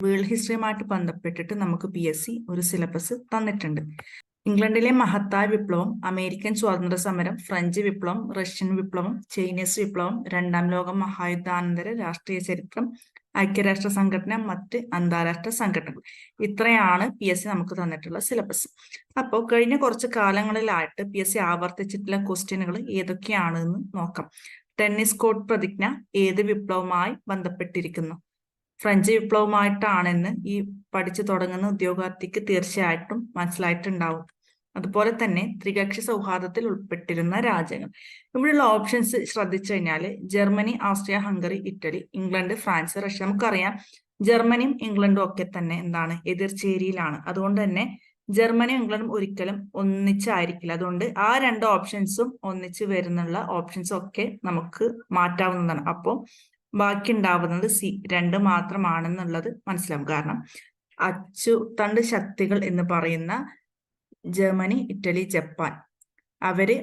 World ഹിസ്റ്ററിയുമായിട്ട് ബന്ധപ്പെട്ടിട്ട് നമുക്ക് PSC ഒരു സിലബസ് തന്നിട്ടുണ്ട്. ഇംഗ്ലണ്ടിലെ മഹത്തായ വിപ്ലവം, അമേരിക്കൻ സ്വാതന്ത്ര്യ സമരം, ഫ്രഞ്ച് വിപ്ലവം, റഷ്യൻ വിപ്ലവം, ചൈനീസ് വിപ്ലവം, രണ്ടാം ലോക മഹായുദ്ധാനന്തര രാഷ്ട്രീയ ചരിത്രം, ഐക്യരാഷ്ട്ര സംഘടന, മറ്റ് അന്താരാഷ്ട്ര സംഘടനകൾ. ഇത്രയാണ് PSC നമുക്ക് തന്നിട്ടുള്ള സിലബസ്. അപ്പോൾ കഴിഞ്ഞ കുറച്ച് കാലങ്ങളിലായിട്ട് PSC ആവർത്തിച്ചിട്ടുള്ള ക്വസ്റ്റ്യനുകൾ ഏതൊക്കെയാണെന്ന് നോക്കാം. ടെന്നീസ് കോർട്ട് പ്രതിജ്ഞ ഏത് വിപ്ലവവുമായി ബന്ധപ്പെട്ടിരിക്കുന്നു? ഫ്രഞ്ച് വിപ്ലവമായിട്ടാണെന്ന് ഈ പഠിച്ചു തുടങ്ങുന്ന ഉദ്യോഗാർത്ഥിക്ക് തീർച്ചയായിട്ടും മനസ്സിലായിട്ടുണ്ടാവും. അതുപോലെ തന്നെ ത്രികക്ഷി സൗഹാർദ്ദത്തിൽ ഉൾപ്പെട്ടിരുന്ന രാജ്യങ്ങൾ. ഇവിടെയുള്ള ഓപ്ഷൻസ് ശ്രദ്ധിച്ചു കഴിഞ്ഞാൽ Germany, Austria, Hungary, Italy, England, France, Russia. നമുക്കറിയാം ജർമ്മനിയും ഇംഗ്ലണ്ടും ഒക്കെ തന്നെ എന്താണ് എതിർചേരിയിലാണ്. അതുകൊണ്ട് തന്നെ ജർമ്മനിയും ഇംഗ്ലണ്ടും ഒരിക്കലും ഒന്നിച്ചായിരിക്കില്ല. അതുകൊണ്ട് ആ രണ്ട് ഓപ്ഷൻസും ഒന്നിച്ച് വരുന്നുള്ള ഓപ്ഷൻസും ഒക്കെ നമുക്ക് മാറ്റാവുന്നതാണ്. അപ്പോൾ ബാക്കി ഉണ്ടാവുന്നത് C2 മാത്രമാണെന്നുള്ളത് മനസ്സിലാവും. കാരണം അച്ചുതണ്ട് ശക്തികൾ എന്ന് പറയുന്ന ജർമ്മനി, ഇറ്റലി, ജപ്പാൻ അവര്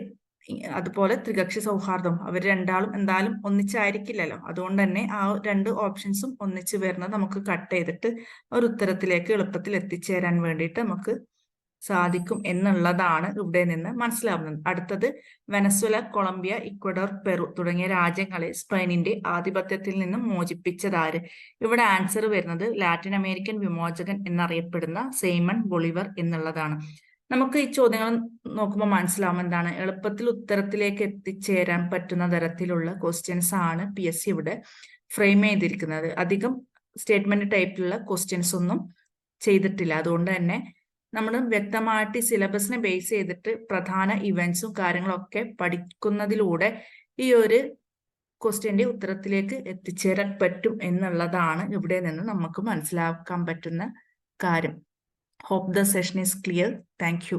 അതുപോലെ ത്രികക്ഷി സൗഹാർദ്ദം അവർ രണ്ടാളും എന്തായാലും ഒന്നിച്ചായിരിക്കില്ലല്ലോ. അതുകൊണ്ട് തന്നെ ആ രണ്ട് ഓപ്ഷൻസും ഒന്നിച്ച് വരുന്നത് നമുക്ക് കട്ട് ചെയ്തിട്ട് ഒരു ഉത്തരത്തിലേക്ക് എളുപ്പത്തിൽ എത്തിച്ചേരാൻ വേണ്ടിയിട്ട് നമുക്ക് സാധിക്കും എന്നുള്ളതാണ് ഇവിടെ നിന്ന് മനസ്സിലാവുന്നത്. അടുത്തത് വെനസ്വേല, കൊളംബിയ, ഇക്വഡോർ, പെറു തുടങ്ങിയ രാജ്യങ്ങളെ സ്പെയിനിന്റെ ആധിപത്യത്തിൽ നിന്നും മോചിപ്പിച്ചതാര്? ഇവിടെ ആൻസർ വരുന്നത് ലാറ്റിൻ അമേരിക്കൻ വിമോചകൻ എന്നറിയപ്പെടുന്ന സൈമൺ ബൊളിവർ എന്നുള്ളതാണ്. നമുക്ക് ഈ ചോദ്യങ്ങൾ നോക്കുമ്പോൾ മനസ്സിലാവും എന്താണ് എളുപ്പത്തിൽ ഉത്തരത്തിലേക്ക് എത്തിച്ചേരാൻ പറ്റുന്ന തരത്തിലുള്ള ക്വസ്റ്റ്യൻസ് ആണ് PSC ഇവിടെ ഫ്രെയിം ചെയ്തിരിക്കുന്നത്. അധികം സ്റ്റേറ്റ്മെന്റ് ടൈപ്പിലുള്ള ക്വസ്റ്റ്യൻസ് ഒന്നും ചെയ്തിട്ടില്ല. അതുകൊണ്ട് തന്നെ നമ്മൾ വ്യക്തമായിട്ട് സിലബസിനെ ബേസ് ചെയ്തിട്ട് പ്രധാന ഇവന്റ്സും കാര്യങ്ങളും ഒക്കെ പഠിക്കുന്നതിലൂടെ ഈ ഒരു ക്വസ്റ്റ്യന്റെ ഉത്തരത്തിലേക്ക് എത്തിച്ചേരാൻ പറ്റും എന്നുള്ളതാണ് ഇവിടെ നിന്ന് നമുക്ക് മനസ്സിലാക്കാൻ പറ്റുന്ന കാര്യം. Hope the session is clear. Thank you.